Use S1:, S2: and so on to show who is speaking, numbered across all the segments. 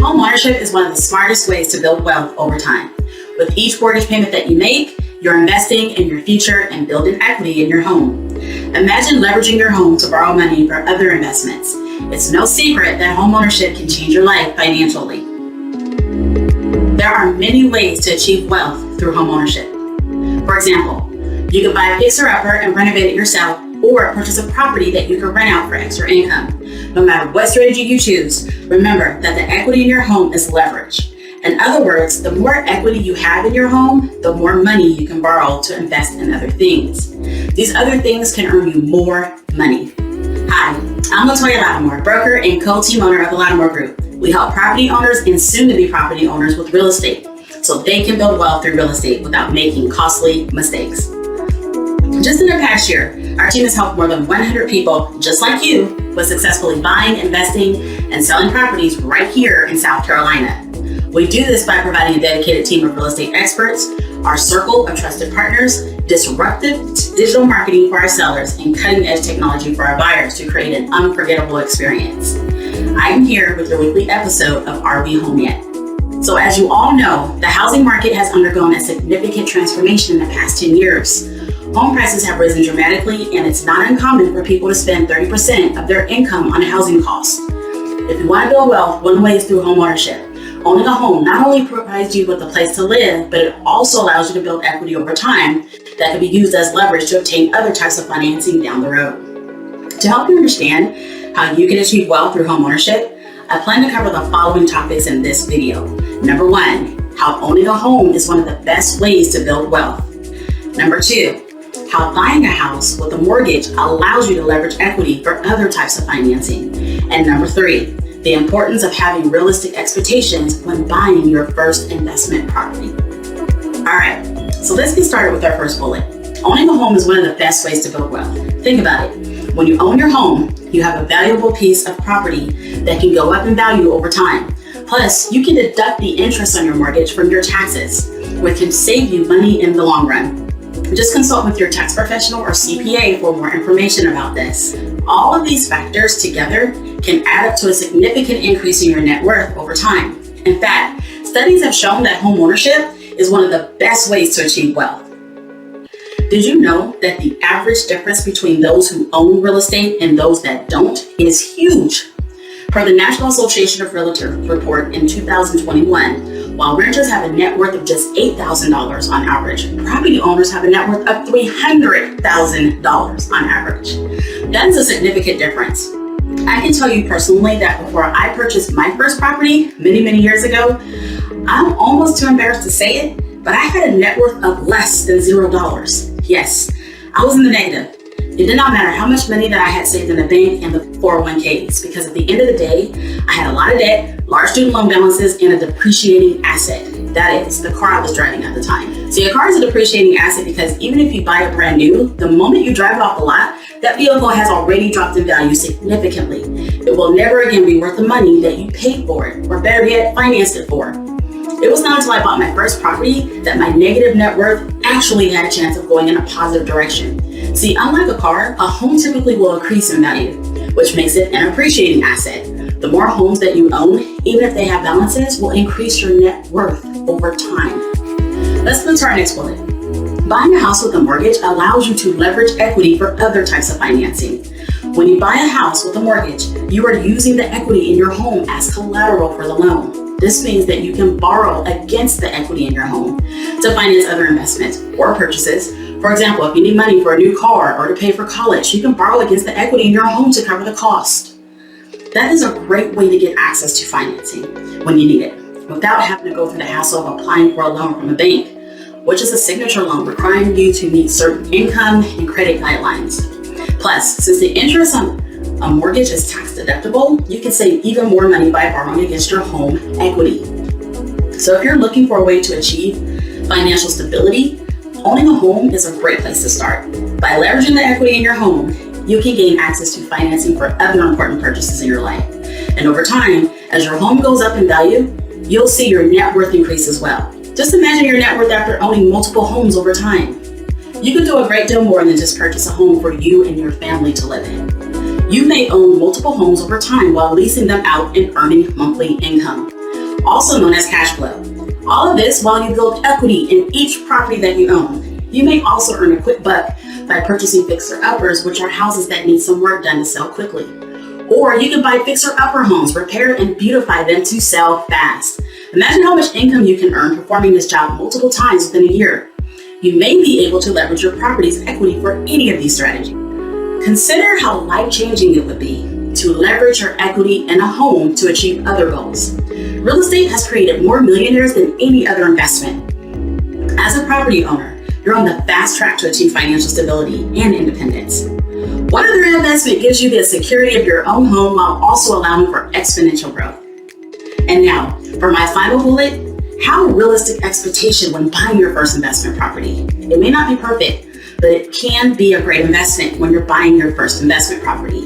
S1: Homeownership is one of the smartest ways to build wealth over time. With each mortgage payment that you make, you're investing in your future and building equity in your home. Imagine leveraging your home to borrow money for other investments. It's no secret that homeownership can change your life financially. There are many ways to achieve wealth through homeownership. For example, you can buy a fixer-upper and renovate it yourself, or purchase a property that you can rent out for extra income. No matter what strategy you choose, remember that the equity in your home is leverage. In other words, the more equity you have in your home, the more money you can borrow to invest in other things. These other things can earn you more money. Hi, I'm Latimore, broker and co-team owner of the Latimore Group. We help property owners and soon-to-be property owners with real estate, so they can build wealth through real estate without making costly mistakes. Just in the past year, our team has helped more than 100 people just like you with successfully buying, investing, and selling properties right here in South Carolina. We do this by providing a dedicated team of real estate experts, our circle of trusted partners, disruptive digital marketing for our sellers, and cutting-edge technology for our buyers to create an unforgettable experience. I am here with your weekly episode of Are We Home Yet? So as you all know, the housing market has undergone a significant transformation in the past 10 years. Home prices have risen dramatically, and it's not uncommon for people to spend 30% of their income on housing costs. If you want to build wealth, one way is through homeownership. Owning a home not only provides you with a place to live, but it also allows you to build equity over time that can be used as leverage to obtain other types of financing down the road. To help you understand how you can achieve wealth through homeownership, I plan to cover the following topics in this video. Number 1, how owning a home is one of the best ways to build wealth. Number 2, how buying a house with a mortgage allows you to leverage equity for other types of financing. And number 3, the importance of having realistic expectations when buying your first investment property. All right, so let's get started with our first bullet. Owning a home is one of the best ways to build wealth. Think about it. When you own your home, you have a valuable piece of property that can go up in value over time. Plus, you can deduct the interest on your mortgage from your taxes, which can save you money in the long run. Just consult with your tax professional or CPA for more information about this. All of these factors together can add up to a significant increase in your net worth over time. In fact, studies have shown that homeownership is one of the best ways to achieve wealth. Did you know that the average difference between those who own real estate and those that don't is huge? Per the National Association of Realtors report in 2021, while renters have a net worth of just $8,000 on average, property owners have a net worth of $300,000 on average. That is a significant difference. I can tell you personally that before I purchased my first property many years ago, I'm almost too embarrassed to say it, but I had a net worth of less than $0. Yes, I was in the negative. It did not matter how much money that I had saved in the bank and the 401ks, because at the end of the day, I had a lot of debt, large student loan balances, and a depreciating asset. That is, the car I was driving at the time. See, a car is a depreciating asset because even if you buy it brand new, the moment you drive it off the lot, that vehicle has already dropped in value significantly. It will never again be worth the money that you paid for it, or better yet, financed it for. It was not until I bought my first property that my negative net worth actually had a chance of going in a positive direction. See, unlike a car, a home typically will increase in value, which makes it an appreciating asset. The more homes that you own, even if they have balances, will increase your net worth over time. Let's move to our next bullet. Buying a house with a mortgage allows you to leverage equity for other types of financing. When you buy a house with a mortgage, you are using the equity in your home as collateral for the loan. This means that you can borrow against the equity in your home to finance other investments or purchases. For example, if you need money for a new car or to pay for college, you can borrow against the equity in your home to cover the cost. That is a great way to get access to financing when you need it, without having to go through the hassle of applying for a loan from a bank, which is a signature loan requiring you to meet certain income and credit guidelines. Plus, since the interest on a mortgage is tax deductible, you can save even more money by borrowing against your home equity. So if you're looking for a way to achieve financial stability, owning a home is a great place to start. By leveraging the equity in your home, you can gain access to financing for other important purchases in your life. And over time, as your home goes up in value, you'll see your net worth increase as well. Just imagine your net worth after owning multiple homes over time. You can do a great deal more than just purchase a home for you and your family to live in. You may own multiple homes over time while leasing them out and earning monthly income. also known as cash flow. All of this while you build equity in each property that you own. You may also earn a quick buck by purchasing fixer-uppers, which are houses that need some work done to sell quickly. Or you can buy fixer-upper homes, repair and beautify them to sell fast. Imagine how much income you can earn performing this job multiple times within a year. You may be able to leverage your property's equity for any of these strategies. Consider how life-changing it would be to leverage your equity in a home to achieve other goals. Real estate has created more millionaires than any other investment. As a property owner, you're on the fast track to achieve financial stability and independence. What other investment gives you the security of your own home while also allowing for exponential growth? And now, for my final bullet, have a realistic expectation when buying your first investment property. It may not be perfect, but it can be a great investment when you're buying your first investment property.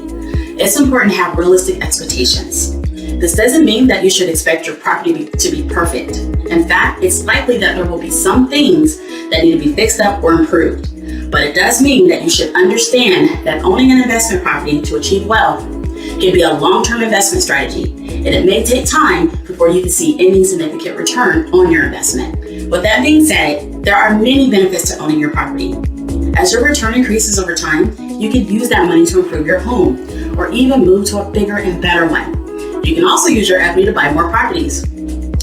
S1: It's important to have realistic expectations. This doesn't mean that you should expect your property to be perfect. In fact, it's likely that there will be some things that need to be fixed up or improved. But it does mean that you should understand that owning an investment property to achieve wealth can be a long-term investment strategy, and it may take time before you can see any significant return on your investment. With that being said, there are many benefits to owning your property. As your return increases over time, you can use that money to improve your home or even move to a bigger and better one. You can also use your equity to buy more properties.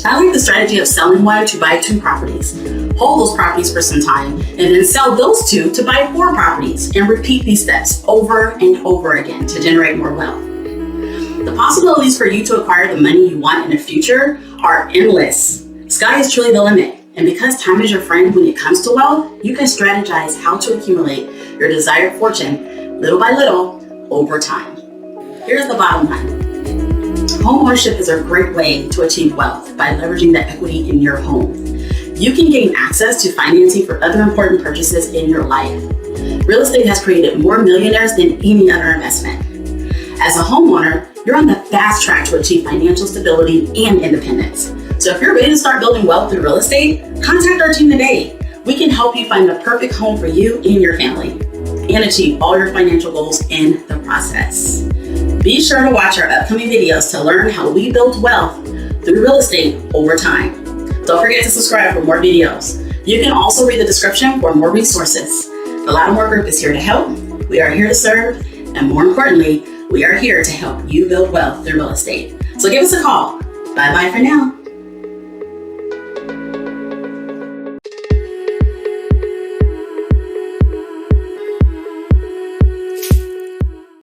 S1: I like the strategy of selling one to buy 2 properties. Hold those properties for some time and then sell those 2 to buy 4 properties and repeat these steps over and over again to generate more wealth. The possibilities for you to acquire the money you want in the future are endless. Sky is truly the limit. And because time is your friend when it comes to wealth, you can strategize how to accumulate your desired fortune little by little over time. Here's the bottom line. Homeownership is a great way to achieve wealth by leveraging the equity in your home. You can gain access to financing for other important purchases in your life. Real estate has created more millionaires than any other investment. As a homeowner, you're on the fast track to achieve financial stability and independence. So if you're ready to start building wealth through real estate, contact our team today. We can help you find the perfect home for you and your family and achieve all your financial goals in the process. Be sure to watch our upcoming videos to learn how we build wealth through real estate over time. Don't forget to subscribe for more videos. You can also read the description for more resources. The Latimore Group is here to help. We are here to serve. And more importantly, we are here to help you build wealth through real estate. So give us a call. Bye-bye for now.